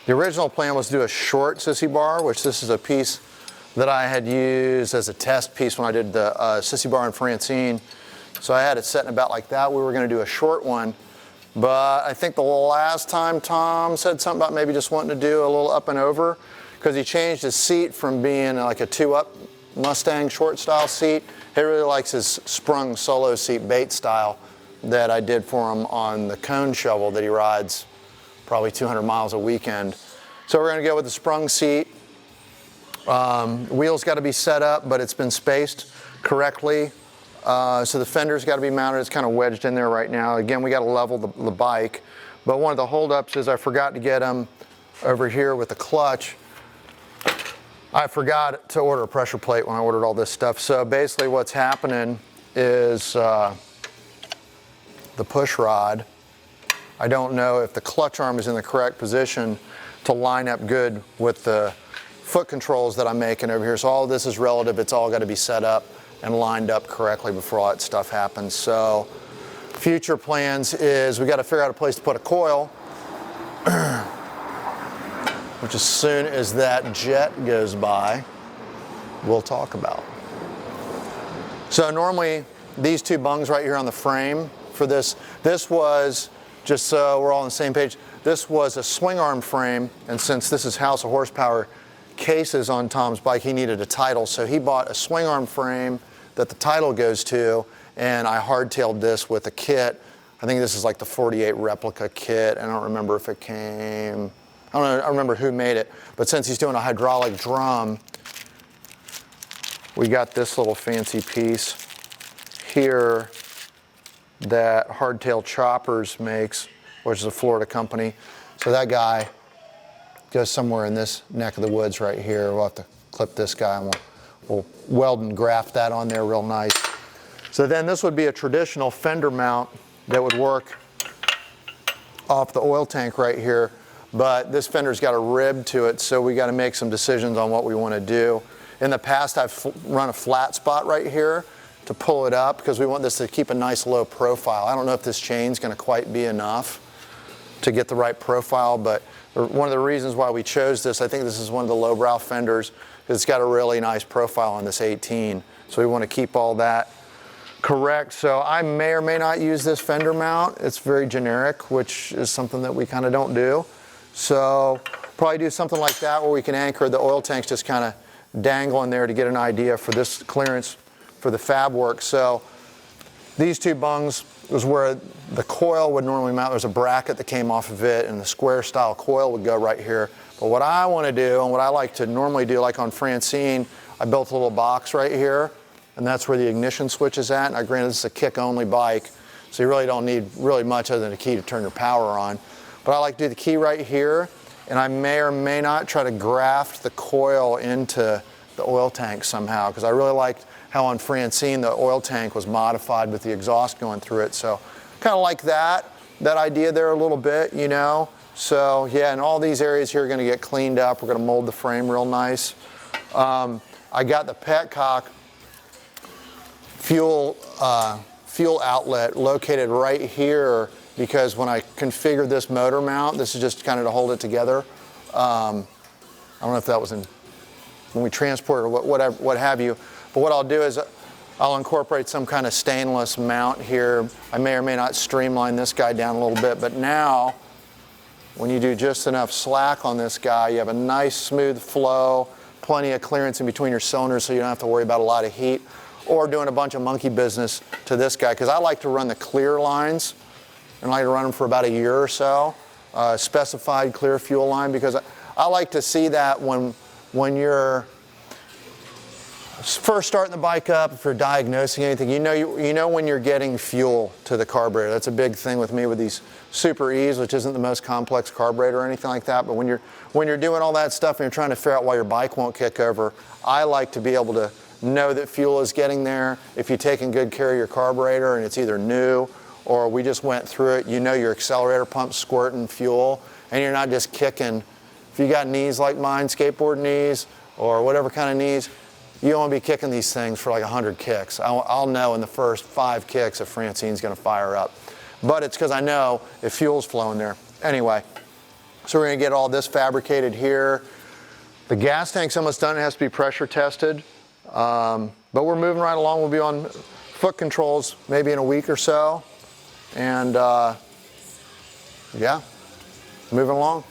The original plan was to do a short sissy bar, which this is a piece that I had used as a test piece when I did the sissy bar in Francine. So I had it set in about like that. We were going to do a short one, but I think the last time Tom said something about maybe just wanting to do a little up and over, because he changed his seat from being like a 2-up Mustang short style seat. He really likes his sprung solo seat bait style that I did for him on the cone shovel that he rides probably 200 miles a weekend. So we're going to go with the sprung seat. Wheels got to be set up, but it's been spaced correctly. So the fender's got to be mounted. It's kind of wedged in there right now. Again, we got to level the bike. But one of the holdups is I forgot to get them over here with the clutch. I forgot to order a pressure plate when I ordered all this stuff. So basically what's happening is the push rod, I don't know if the clutch arm is in the correct position to line up good with the foot controls that I'm making over here. So all of this is relative. It's all got to be set up and lined up correctly before all that stuff happens. So future plans is we got to figure out a place to put a coil, which as soon as that jet goes by, we'll talk about. So normally these two bungs right here on the frame for this was, just so we're all on the same page, this was a swing arm frame, and since this is House of Horsepower cases on Tom's bike, he needed a title, so he bought a swing arm frame that the title goes to, and I hardtailed this with a kit. I think this is like the 48 replica kit. I don't remember if it came, I don't remember who made it, but since he's doing a hydraulic drum, we got this little fancy piece here that Hardtail Choppers makes, which is a Florida company. So that guy goes somewhere in this neck of the woods right here. We'll have to clip this guy and we'll weld and graft that on there real nice. So then this would be a traditional fender mount that would work off the oil tank right here, but this fender's got a rib to it, so we got to make some decisions on what we want to do. In the past, I've run a flat spot right here to pull it up because we want this to keep a nice low profile. I don't know if this chain's going to quite be enough to get the right profile, but one of the reasons why we chose this, I think this is one of the lowbrow fenders, because it's got a really nice profile on this 18. So we want to keep all that correct. So I may or may not use this fender mount. It's very generic, which is something that we kind of don't do. So probably do something like that where we can anchor the oil tanks just kind of dangle in there to get an idea for this clearance for the fab work. So these two bungs was where the coil would normally mount. There's a bracket that came off of it, and the square style coil would go right here. But what I want to do, and what I like to normally do, like on Francine, I built a little box right here, and that's where the ignition switch is at. Now granted, this is a kick-only bike, so you really don't need really much other than a key to turn your power on. But I like to do the key right here, and I may or may not try to graft the coil into the oil tank somehow, because I really liked how on Francine the oil tank was modified with the exhaust going through it. So kind of like that idea there a little bit, you know. So yeah, and all these areas here are going to get cleaned up. We're going to mold the frame real nice. I got the petcock fuel outlet located right here because when I configured this motor mount, this is just kind of to hold it together. I don't know if that was in when we transport or what have you. But what I'll do is I'll incorporate some kind of stainless mount here. I may or may not streamline this guy down a little bit, but now when you do just enough slack on this guy, you have a nice smooth flow, plenty of clearance in between your cylinders so you don't have to worry about a lot of heat or doing a bunch of monkey business to this guy, because I like to run the clear lines and I like to run them for about a year or so, specified clear fuel line, because I like to see that when you're first starting the bike up, if you're diagnosing anything, you know when you're getting fuel to the carburetor. That's a big thing with me with these Super E's, which isn't the most complex carburetor or anything like that. But when you're doing all that stuff and you're trying to figure out why your bike won't kick over, I like to be able to know that fuel is getting there. If you're taking good care of your carburetor and it's either new or we just went through it, you know your accelerator pump's squirting fuel and you're not just kicking. If you got knees like mine, skateboard knees or whatever kind of knees, you don't want to be kicking these things for like 100 kicks. I'll know in the first 5 kicks if Francine's going to fire up. But it's because I know if fuel's flowing there. Anyway, So we're gonna get all this fabricated here. The gas tank's almost done, it has to be pressure tested. But we're moving right along. We'll be on foot controls maybe in a week or so. And yeah, moving along.